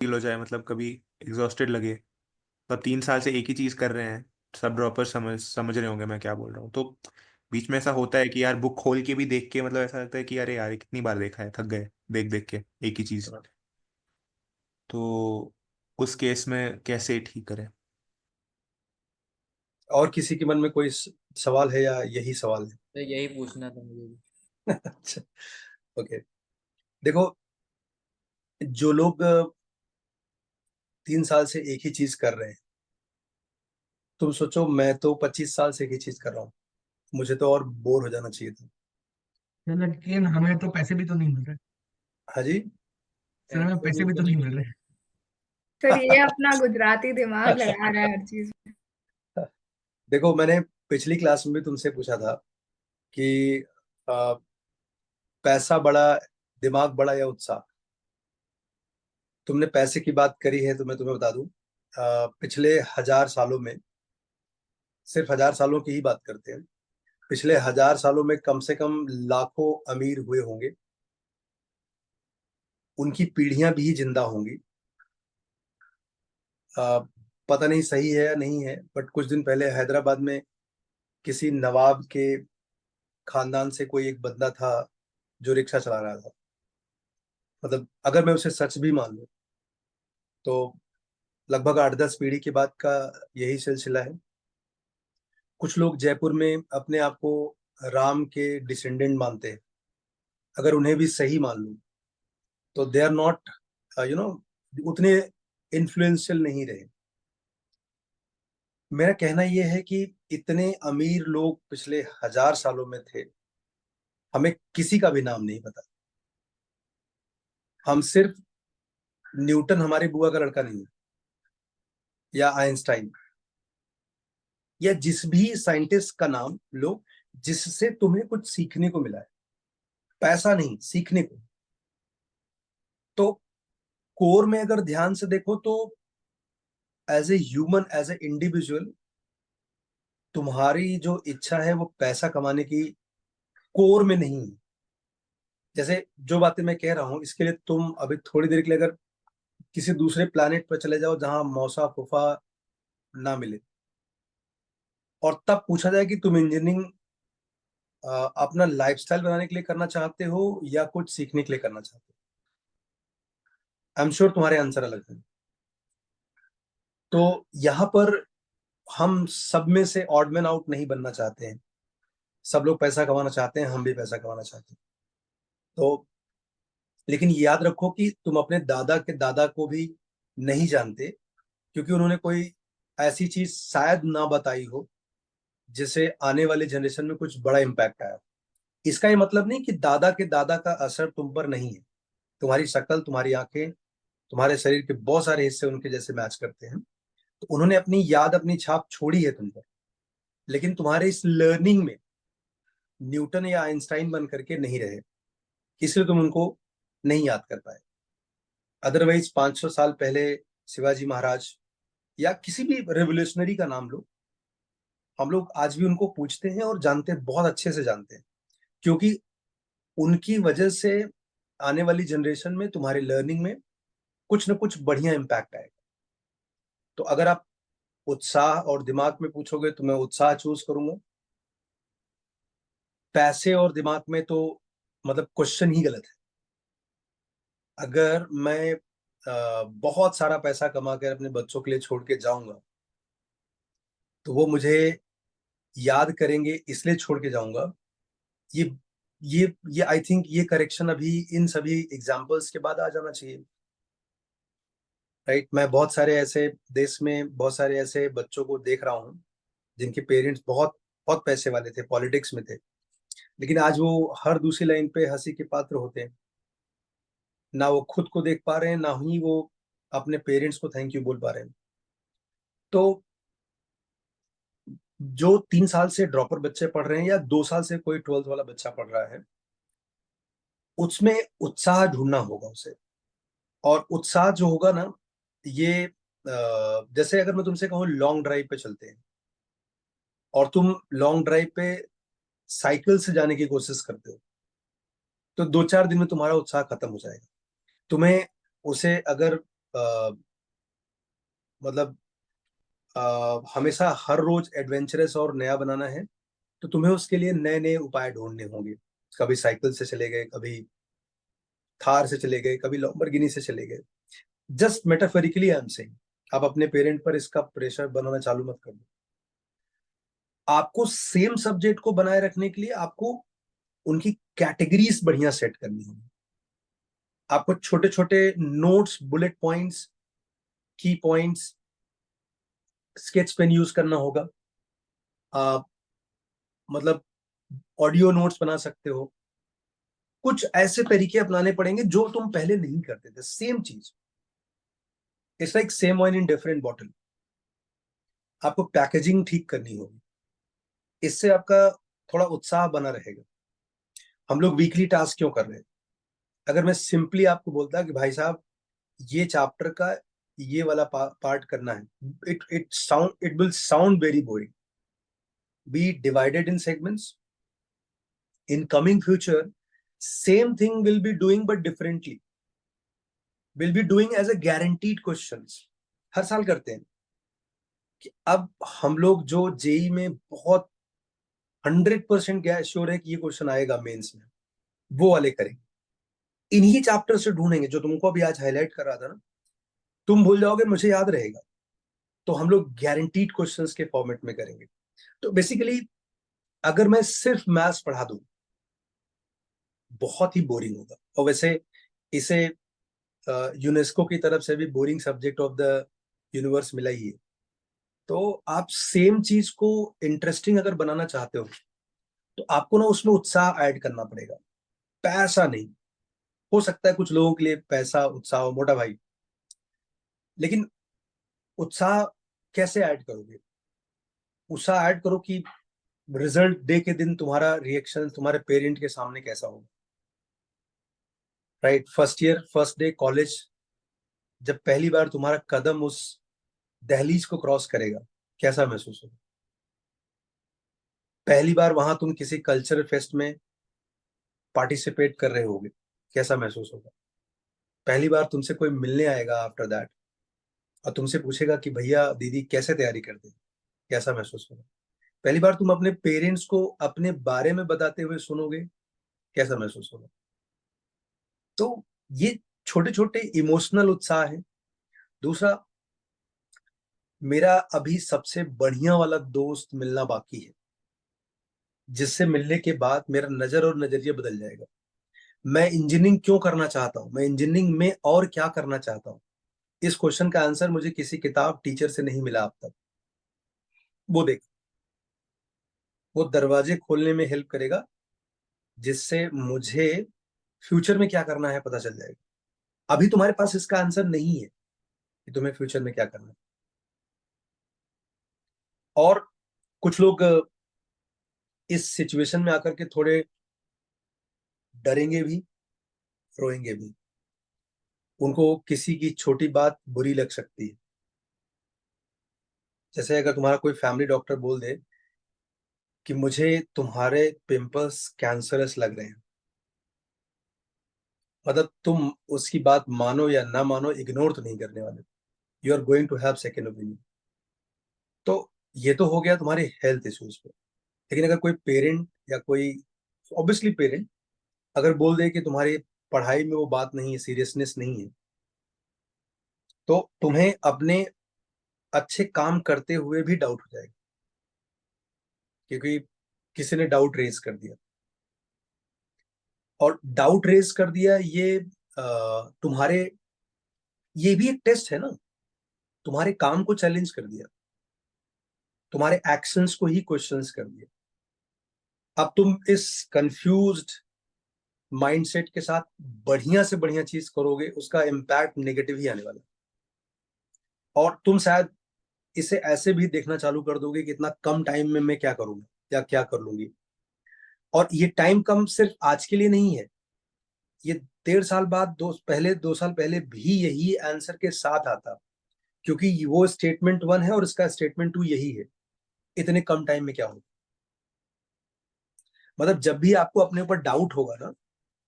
Feel हो जाए, मतलब कभी एग्जॉस्टेड लगे। तो अब 3 साल से एक ही चीज कर रहे हैं। सब ड्रॉपर्स समझ समझ रहे होंगे मैं क्या बोल रहा हूँ। तो बीच में ऐसा होता है कि यार बुक खोल के भी देख के मतलब ऐसा लगता है कि अरे यार ये कितनी बार देखा है, थक गए देख देख के एक ही चीज। तो उस केस में कैसे ठीक करें? और किसी के मन में कोई सवाल है या यही सवाल है? तो यही पूछना था मुझे भी। अच्छा, ओके। देखो, जो लोग 3 साल से एक ही चीज कर रहे हैं, तुम सोचो, मैं तो 25 साल से एक ही चीज कर रहा हूँ। मुझे तो और बोर हो जाना चाहिए था। लेकिन हमें तो पैसे भी तो नहीं मिल रहे। हाँ जी। सर हमें पैसे पैसे भी भी तो तो नहीं नहीं मिल मिल रहे। रहे। फिर ये अपना गुजराती दिमाग लगा रहा है हर चीज में। देखो, मैंने पिछली क्लास में भी तुमसे पूछा था कि आ, पैसा बड़ा, दिमाग बड़ा या उत्साह। तुमने पैसे की बात करी है तो मैं तुम्हें बता दूं, पिछले 1000 सालों में, सिर्फ 1000 सालों की ही बात करते हैं, पिछले 1000 सालों में कम से कम लाखों अमीर हुए होंगे। उनकी पीढ़ियां भी जिंदा होंगी। आ, पता नहीं सही है या नहीं है, बट कुछ दिन पहले हैदराबाद में किसी नवाब के खानदान से कोई एक बंदा था जो रिक्शा चला रहा था। मतलब अगर मैं उसे सच भी मान लूं तो लगभग 8-10 पीढ़ी के बाद का यही सिलसिला है। कुछ लोग जयपुर में अपने आप को राम के डिसेंडेंट मानते हैं। अगर उन्हें भी सही मान लूं तो they are not, you know, उतने इन्फ्लुएंशियल नहीं रहे। मेरा कहना यह है कि इतने अमीर लोग पिछले 1000 सालों में थे, हमें किसी का भी नाम नहीं पता। हम सिर्फ, न्यूटन हमारी बुआ का लड़का नहीं है, या आइंस्टाइन, या जिस भी साइंटिस्ट का नाम लो जिससे तुम्हें कुछ सीखने को मिला है, पैसा नहीं, सीखने को। तो कोर में अगर ध्यान से देखो तो as a human, as a individual, तुम्हारी जो इच्छा है वो पैसा कमाने की कोर में नहीं है। जैसे जो बातें मैं कह रहा हूं, इसके लिए तुम अभी थोड़ी देर के लिए अगर किसी दूसरे प्लानिट पर चले जाओ जहां मौसा फूफा ना मिले, और तब पूछा जाए कि तुम इंजीनियरिंग अपना लाइफस्टाइल बनाने के लिए करना चाहते हो या कुछ सीखने के लिए करना चाहते हो, आई एम श्योर तुम्हारे आंसर अलग है। तो यहाँ पर हम सब में से ऑड मैन आउट नहीं बनना चाहते हैं। सब लोग पैसा कमाना चाहते हैं, हम भी पैसा कमाना चाहते हैं। तो लेकिन याद रखो कि तुम अपने दादा के दादा को भी नहीं जानते, क्योंकि उन्होंने कोई ऐसी चीज शायद ना बताई हो जिससे आने वाले जनरेशन में कुछ बड़ा इम्पैक्ट आया। इसका ये मतलब नहीं कि दादा के दादा का असर तुम पर नहीं है। तुम्हारी शक्ल, तुम्हारी आंखें, तुम्हारे शरीर के बहुत सारे हिस्से उनके जैसे मैच करते हैं। तो उन्होंने अपनी याद, अपनी छाप छोड़ी है तुम पर, लेकिन तुम्हारे इस लर्निंग में न्यूटन या आइंस्टाइन बन करके नहीं रहे, इसलिए तुम उनको नहीं याद कर पाए। अदरवाइज 500 साल पहले शिवाजी महाराज या किसी भी रेवोल्यूशनरी का नाम लो, हम लोग आज भी उनको पूछते हैं और जानते हैं, बहुत अच्छे से जानते हैं, क्योंकि उनकी वजह से आने वाली जनरेशन में तुम्हारे लर्निंग में कुछ ना कुछ बढ़िया इम्पैक्ट आएगा। तो अगर आप उत्साह और दिमाग में पूछोगे तो मैं उत्साह चूज करूंगा। पैसे और दिमाग में तो मतलब क्वेश्चन ही गलत है। अगर मैं बहुत सारा पैसा कमा कर अपने बच्चों के लिए छोड़ के जाऊंगा तो वो मुझे याद करेंगे, इसलिए छोड़ के जाऊंगा। ये ये आई थिंक ये करेक्शन अभी इन सभी एग्जांपल्स के बाद आ जाना चाहिए। राइट, मैं बहुत सारे ऐसे देश में बहुत सारे ऐसे बच्चों को देख रहा हूँ जिनके पेरेंट्स बहुत बहुत पैसे वाले थे, पॉलिटिक्स में थे, लेकिन आज वो हर दूसरी लाइन पे हंसी के पात्र होते हैं। ना वो खुद को देख पा रहे हैं, ना ही वो अपने पेरेंट्स को थैंक यू बोल पा रहे हैं। तो जो 3 साल से ड्रॉपर बच्चे पढ़ रहे हैं या 2 साल से कोई 12th वाला बच्चा पढ़ रहा है, उसमें उत्साह ढूंढना होगा उसे। और उत्साह जो होगा ना, ये जैसे अगर मैं तुमसे कहूँ लॉन्ग ड्राइव पे चलते हैं, और तुम लॉन्ग ड्राइव पे साइकिल से जाने की कोशिश करते हो, तो 2-4 दिन में तुम्हारा उत्साह खत्म हो जाएगा। तुम्हें उसे अगर मतलब हमेशा हर रोज एडवेंचरस और नया बनाना है, तो तुम्हें उसके लिए नए नए उपाय ढूंढने होंगे। कभी साइकिल से चले गए, कभी थार से चले गए, कभी लैम्बोर्गिनी से चले गए। Just metaphorically I am saying, आप अपने पेरेंट पर इसका प्रेशर बनाना चालू मत कर दो। आपको सेम सब्जेक्ट को बनाए रखने के लिए आपको उनकी कैटेगरीज बढ़िया सेट करनी होगी। आपको छोटे छोटे नोट्स, बुलेट पॉइंट्स, की पॉइंट्स, स्केच पेन यूज करना होगा। आप मतलब ऑडियो नोट्स बना सकते हो। कुछ ऐसे तरीके अपनाने पड़ेंगे जो तुम पहले नहीं करते थे। सेम चीज, it's like same wine in different bottle. आपको पैकेजिंग ठीक करनी होगी, इससे आपका थोड़ा उत्साह बना रहेगा। हम लोग वीकली टास्क क्यों कर रहे हैं? अगर मैं सिंपली आपको बोलता कि भाई साहब ये चैप्टर का ये वाला पार्ट करना है, it will sound very boring. Be divided in segments. In coming future, same thing will be doing but differently. Will be doing as a guaranteed questions. हर साल करते हैं कि अब हम लोग जो जेई में बहुत 100% श्योर है कि ये क्वेश्चन आएगा मेंस में, वो वाले करेंगे। इन्हीं चैप्टर से ढूंढेंगे जो तुमको अभी आज हाईलाइट कर रहा था ना। तुम भूल जाओगे, मुझे याद रहेगा। तो हम लोग गारंटीड क्वेश्चंस के फॉर्मेट में करेंगे। तो बेसिकली अगर मैं सिर्फ मैथ्स पढ़ा दूं, बहुत ही बोरिंग होगा। और वैसे इसे यूनेस्को की तरफ से भी boring subject of the universe मिला ही है। तो आप सेम चीज को इंटरेस्टिंग अगर बनाना चाहते हो, तो आपको ना उसमें उत्साह ऐड करना पड़ेगा, पैसा नहीं। हो सकता है कुछ लोगों के लिए पैसा उत्साह हो, मोटा भाई, लेकिन उत्साह कैसे ऐड करोगे? उत्साह ऐड करो कि रिजल्ट डे के दिन तुम्हारा रिएक्शन तुम्हारे पेरेंट के सामने कैसा होगा। Right, first year first day college, जब पहली बार तुम्हारा कदम उस दहलीज को क्रॉस करेगा, कैसा महसूस होगा? पहली बार वहां तुम किसी कल्चरल फेस्ट में पार्टिसिपेट कर रहे होगे, कैसा महसूस होगा? पहली बार तुमसे कोई मिलने आएगा आफ्टर दैट और तुमसे पूछेगा कि भैया दीदी कैसे तैयारी करते हैं, कैसा महसूस होगा? पहली बार तुम अपने पेरेंट्स को अपने बारे में बताते हुए सुनोगे, कैसा महसूस होगा? तो ये छोटे छोटे इमोशनल उत्साह है। दूसरा, मेरा अभी सबसे बढ़िया वाला दोस्त मिलना बाकी है, जिससे मिलने के बाद मेरा नजर और नजरिया बदल जाएगा। मैं इंजीनियरिंग क्यों करना चाहता हूँ, मैं इंजीनियरिंग में और क्या करना चाहता हूँ, इस क्वेश्चन का आंसर मुझे किसी किताब टीचर से नहीं मिला अब तक। वो देख, वो दरवाजे खोलने में हेल्प करेगा, जिससे मुझे फ्यूचर में क्या करना है पता चल जाएगा। अभी तुम्हारे पास इसका आंसर नहीं है कि तुम्हें फ्यूचर में क्या करना है। और कुछ लोग इस सिचुएशन में आकर के थोड़े डरेंगे भी, रोएंगे भी। उनको किसी की छोटी बात बुरी लग सकती है। जैसे अगर तुम्हारा कोई फैमिली डॉक्टर बोल दे कि मुझे तुम्हारे पिंपल्स कैंसरस लग रहे हैं, मतलब तुम उसकी बात मानो या ना मानो, इग्नोर तो नहीं करने वाले। You are going to have second opinion. तो ये तो हो गया तुम्हारे हेल्थ इश्यूज पे। लेकिन अगर कोई पेरेंट या कोई, ऑब्वियसली पेरेंट, अगर बोल दे कि तुम्हारी पढ़ाई में वो बात नहीं है, सीरियसनेस नहीं है, तो तुम्हें अपने अच्छे काम करते हुए भी डाउट हो जाएगा, क्योंकि किसी ने डाउट रेज कर दिया। और डाउट रेज कर दिया, ये तुम्हारे, ये भी एक टेस्ट है ना। तुम्हारे काम को चैलेंज कर दिया, तुम्हारे एक्शंस को ही क्वेश्चंस कर दिया। अब तुम इस कंफ्यूज्ड माइंडसेट के साथ बढ़िया से बढ़िया चीज करोगे, उसका इम्पैक्ट नेगेटिव ही आने वाला। और तुम शायद इसे ऐसे भी देखना चालू कर दोगे कि इतना कम टाइम में मैं क्या करूंगा या क्या कर लूंगी। और ये टाइम कम सिर्फ आज के लिए नहीं है, ये 1.5 साल बाद, 2 साल पहले भी यही आंसर के साथ आता, क्योंकि वो स्टेटमेंट 1 है और इसका स्टेटमेंट 2 यही है। इतने कम टाइम में क्या होगा? मतलब जब भी आपको अपने ऊपर डाउट होगा ना,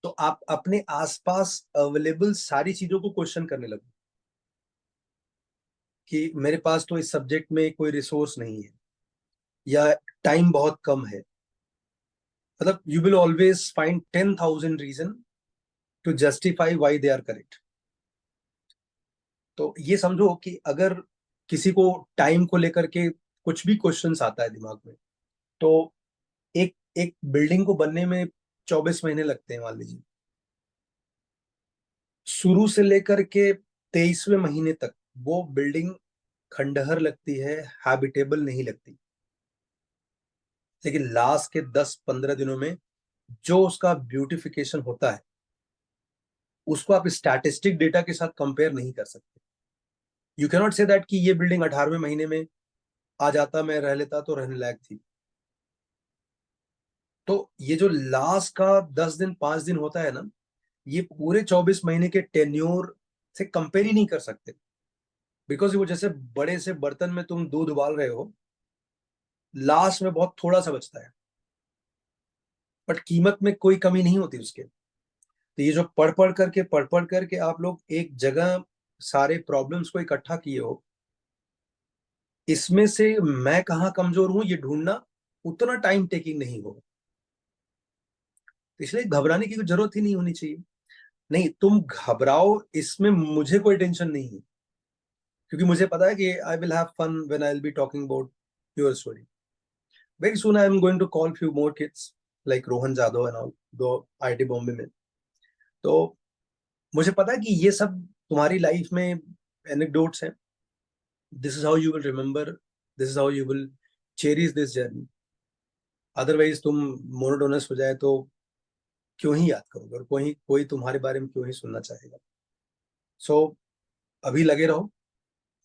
तो आप अपने आसपास अवेलेबल सारी चीजों को क्वेश्चन करने लगो। कि मेरे पास तो इस सब्जेक्ट में कोई रिसोर्स नहीं है या टाइम बहुत कम है, मतलब you will always find 10,000 reason to justify why they are correct. तो ये समझो कि अगर किसी को टाइम को लेकर के कुछ भी क्वेश्चंस आता है दिमाग में, तो एक एक बिल्डिंग को बनने में 24 महीने लगते हैं मान लीजिए, शुरू से लेकर के 23वें महीने तक वो बिल्डिंग खंडहर लगती है, हैबिटेबल नहीं लगती, लेकिन लास्ट के 10-15 दिनों में जो उसका ब्यूटिफिकेशन होता है उसको आप स्टैटिस्टिक डेटा के साथ कंपेयर नहीं कर सकते। You can not say that कि ये बिल्डिंग 18वें महीने में आ जाता, मैं रह लेता तो रहने लायक थी। तो ये जो लास्ट का 10 दिन 5 दिन होता है ना, ये पूरे 24 महीने के टेन्योर से कंपेयर ही नहीं कर सकते, बिकॉज वो जैसे बड़े से बर्तन में तुम दूध उबाल रहे हो, लास्ट में बहुत थोड़ा सा बचता है, बट कीमत में कोई कमी नहीं होती उसके। तो ये जो पढ़ पढ़ करके आप लोग एक जगह सारे प्रॉब्लम्स को इकट्ठा किए हो, इसमें से मैं कहाँ कमजोर हूं ये ढूंढना उतना टाइम टेकिंग नहीं होगा, इसलिए घबराने की जरूरत ही नहीं होनी चाहिए। नहीं, तुम घबराओ, इसमें मुझे कोई टेंशन नहीं है, क्योंकि मुझे पता है कि I will have fun when I will be talking about your story. Very soon I am going to call few more kids like Rohan Jadhav and all, दो आईटी बॉम्बे में। तो मुझे पता है कि ये सब तुम्हारी लाइफ में एनेक्डोट्स हैं, this is how you will remember, this is how you will cherish this journey. Otherwise तुम मोनोटोनस हो जाए तो क्यों ही याद करोगे, और कोई कोई तुम्हारे बारे में क्यों ही सुनना चाहेगा। सो अभी लगे रहो,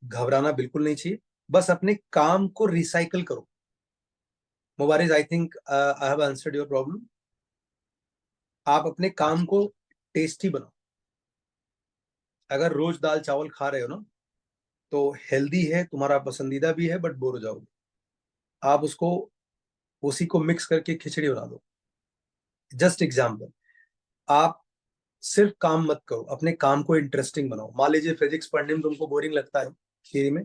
घबराना बिल्कुल नहीं चाहिए, बस अपने काम को रिसाइकल करो। Mubariz, I think I have answered your problem. आप अपने काम को टेस्टी बनाओ। अगर रोज दाल चावल खा रहे हो ना, तो हेल्दी है, तुम्हारा पसंदीदा भी है, बट बोर हो जाओगे। आप उसको उसी को मिक्स करके खिचड़ी बना दो। जस्ट एग्जाम्पल, आप सिर्फ काम मत करो, अपने काम को इंटरेस्टिंग बनाओ। मान लीजिए फिजिक्स पढ़ने में तुमको बोरिंग लगता है थियरी में,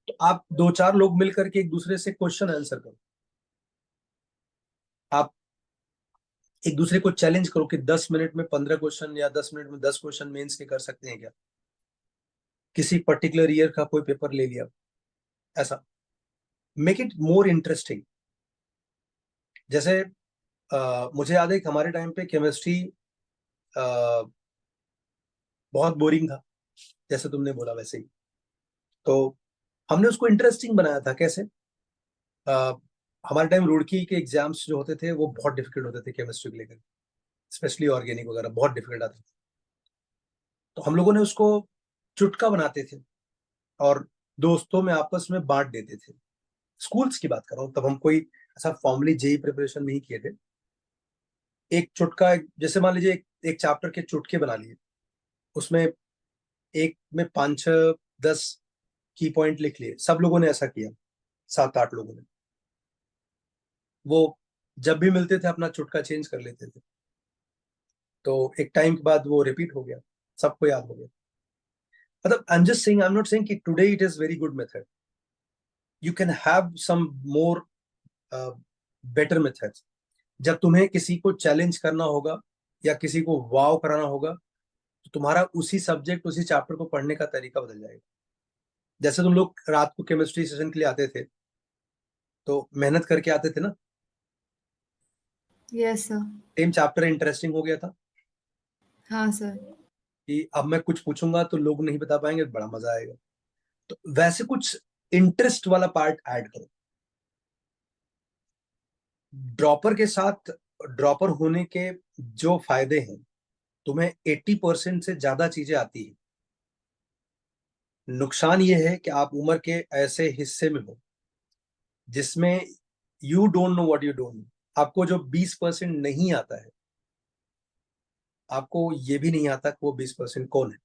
तो आप 2-4 लोग मिलकर के एक दूसरे से क्वेश्चन आंसर करो। आप एक दूसरे को चैलेंज करो कि 10 मिनट में 15 क्वेश्चन या 10 मिनट में 10 क्वेश्चन मेंस के कर सकते हैं क्या। किसी पर्टिकुलर ईयर का कोई पेपर ले लिया, ऐसा मेक इट मोर इंटरेस्टिंग। जैसे मुझे याद है कि हमारे टाइम पे केमिस्ट्री बहुत बोरिंग था, जैसे तुमने बोला वैसे ही। तो हमने उसको इंटरेस्टिंग बनाया था। कैसे? अ, हमारे टाइम रुड़की के एग्जाम्स जो होते थे वो बहुत डिफिकल्ट होते थे केमिस्ट्री को लेकर, स्पेशली ऑर्गेनिक वगैरह बहुत डिफिकल्ट आते थे। तो हम लोगों ने उसको चुटका बनाते थे और दोस्तों में आपस में बांट देते थे। स्कूल्स की बात कर रहा हूँ, तब हम कोई ऐसा फॉर्मली जेई प्रिपरेशन नहीं किए थे। एक चुटका, जैसे मान लीजिए एक चैप्टर के चुटके बना लिए, उसमें एक में 5-6-10 की पॉइंट लिख लिए। सब लोगों ने ऐसा किया, 7-8 लोगों ने। वो जब भी मिलते थे अपना चुटका चेंज कर लेते थे, तो एक टाइम के बाद वो रिपीट हो गया, सबको याद हो गया। मतलब I am just saying, I am not saying कि today it is very good method, you can have some more better methods. जब तुम्हें किसी को चैलेंज करना होगा या किसी को वाव कराना होगा, तो तुम्हारा उसी सब्जेक्ट उसी चैप्टर को पढ़ने का तरीका बदल जाएगा। जैसे तुम लोग रात को केमिस्ट्री सेशन के लिए आते थे, तो मेहनत करके आते थे ना, yes sir. Same chapter interesting हो गया था हाँ सर। कि अब मैं कुछ पूछूंगा तो लोग नहीं बता पाएंगे, बड़ा मजा आएगा। तो वैसे कुछ इंटरेस्ट वाला पार्ट ऐड करो। ड्रॉपर के साथ, ड्रॉपर होने के जो फायदे हैं, तुम्हें 80% से ज्यादा चीजें आती है। नुकसान ये है कि आप उम्र के ऐसे हिस्से में हो जिसमें you don't know what you don't know. आपको जो 20% नहीं आता है, आपको ये भी नहीं आता कि वो 20% कौन है।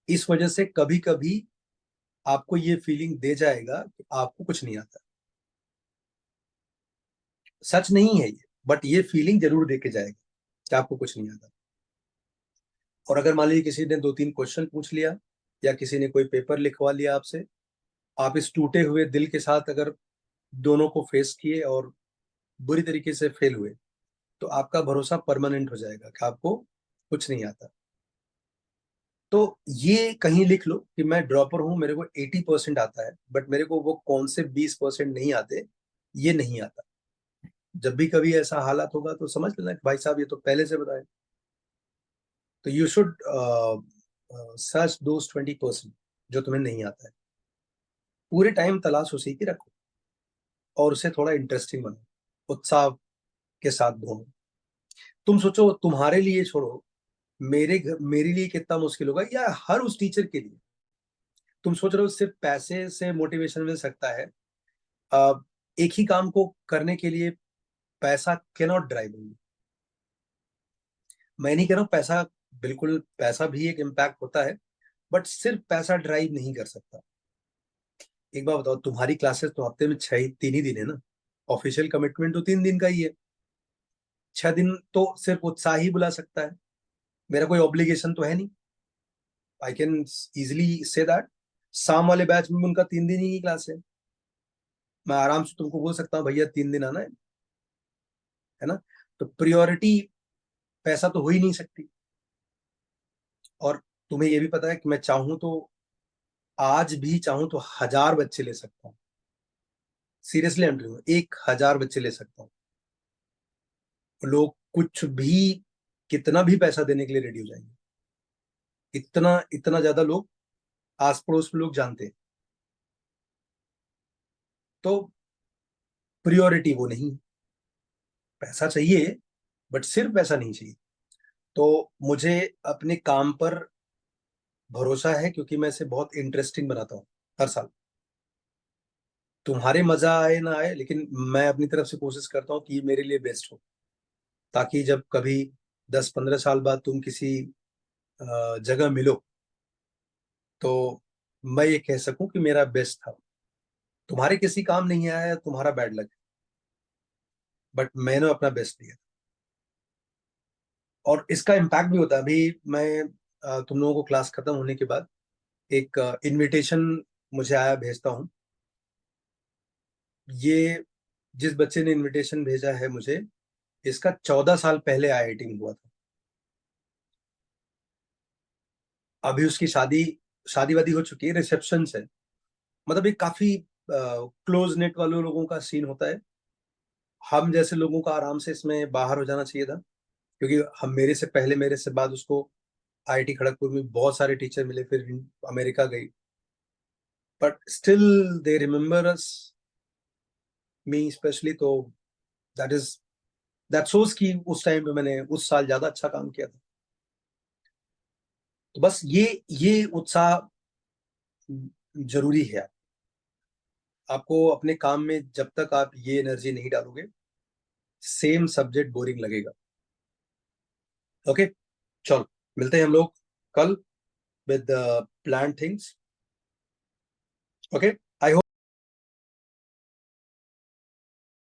इस वजह से कभी कभी आपको ये फीलिंग दे जाएगा कि आपको कुछ नहीं आता। सच नहीं है ये, बट ये फीलिंग जरूर दे के जाएगा कि आपको कुछ नहीं आता। और अगर मान लीजिए किसी ने 2-3 क्वेश्चन पूछ लिया या किसी ने कोई पेपर लिखवा लिया आपसे, आप इस टूटे हुए दिल के साथ अगर दोनों को फेस किए और बुरी तरीके से फेल हुए, तो आपका भरोसा परमानेंट हो जाएगा कि आपको कुछ नहीं आता। तो ये कहीं लिख लो कि मैं ड्रॉपर हूं, मेरे को 80% आता है, बट मेरे को वो कौन से 20% नहीं आते, ये नहीं आता। जब भी कभी ऐसा हालात होगा तो समझ लेना कि भाई साहब ये तो पहले से बताए। तो यू शुड सर्च दोस 20% जो तुम्हें नहीं आता है। पूरे टाइम तलाश उसी की रखो और उसे थोड़ा इंटरेस्टिंग बनाओ, उत्साह के साथ ढूंढो। तुम सोचो, तुम्हारे लिए छोड़ो, मेरे लिए कितना मुश्किल होगा, या हर उस टीचर के लिए। तुम सोच रहे हो सिर्फ पैसे से मोटिवेशन मिल सकता है। अ, एक ही काम को करने के लिए पैसा कैनॉट ड्राइव मी। मैं नहीं कह रहा हूं पैसा, बिल्कुल पैसा भी एक इम्पैक्ट होता है, बट सिर्फ पैसा ड्राइव नहीं कर सकता। एक बात बताओ, तुम्हारी क्लासेस तो हफ्ते में 3 ही दिन है ना, ऑफिशियल कमिटमेंट तो 3 दिन का ही है। 6 दिन तो सिर्फ उत्साह ही बुला सकता है, मेरा कोई ऑब्लिगेशन तो है नहीं। I can easily say that शाम वाले बैच में उनका 3 दिन ही क्लास है, मैं आराम से तुमको बोल सकता हूँ भैया 3 दिन आना है ना। तो प्रियोरिटी पैसा तो हो ही नहीं सकती। और तुम्हें ये भी पता है कि मैं चाहूं तो, आज भी चाहूं तो 1000 बच्चे ले सकता हूँ। Seriously I am telling you, 1000 बच्चे ले सकता हूँ। लोग कुछ भी, कितना भी पैसा देने के लिए रेडी हो जाएंगे। इतना इतना ज्यादा लोग, आस पड़ोस में लोग जानते हैं। तो प्रियोरिटी वो नहीं है। पैसा चाहिए, बट सिर्फ पैसा नहीं चाहिए। तो मुझे अपने काम पर भरोसा है, क्योंकि मैं इसे बहुत इंटरेस्टिंग बनाता हूँ हर साल। तुम्हारे मजा आए ना आए, लेकिन मैं अपनी तरफ से कोशिश करता हूँ कि ये मेरे लिए बेस्ट हो, ताकि जब कभी 10-15 साल बाद तुम किसी जगह मिलो, तो मैं ये कह सकूं कि मेरा बेस्ट था। तुम्हारे किसी काम नहीं आया, तुम्हारा बैड लक, बट मैंने अपना बेस्ट दिया। और इसका इम्पैक्ट भी होता है। अभी मैं तुम लोगों को क्लास खत्म होने के बाद एक इनविटेशन मुझे आया, भेजता हूँ। ये जिस बच्चे ने इनविटेशन भेजा है मुझे, इसका 14 साल पहले आईआईटी में हुआ था। अभी उसकी शादी शादी वादी हो चुकी है, रिसेप्शन है। मतलब एक काफी क्लोज नेट वाले लोगों का सीन होता है। हम जैसे लोगों का आराम से इसमें बाहर हो जाना चाहिए था, क्योंकि हम, मेरे से पहले मेरे से बाद उसको आईआईटी खड़गपुर में बहुत सारे टीचर मिले, फिर अमेरिका गई, but still they remember us, me specially. तो दैट इज, दैट शोज कि उस टाइम पे मैंने उस साल ज्यादा अच्छा काम किया था। तो बस ये उत्साह जरूरी है। आपको अपने काम में जब तक आप ये एनर्जी नहीं डालोगे, सेम सब्जेक्ट बोरिंग लगेगा। ओके, चलो, मिलते हैं हम लोग कल विद प्लान थिंग्स। ओके।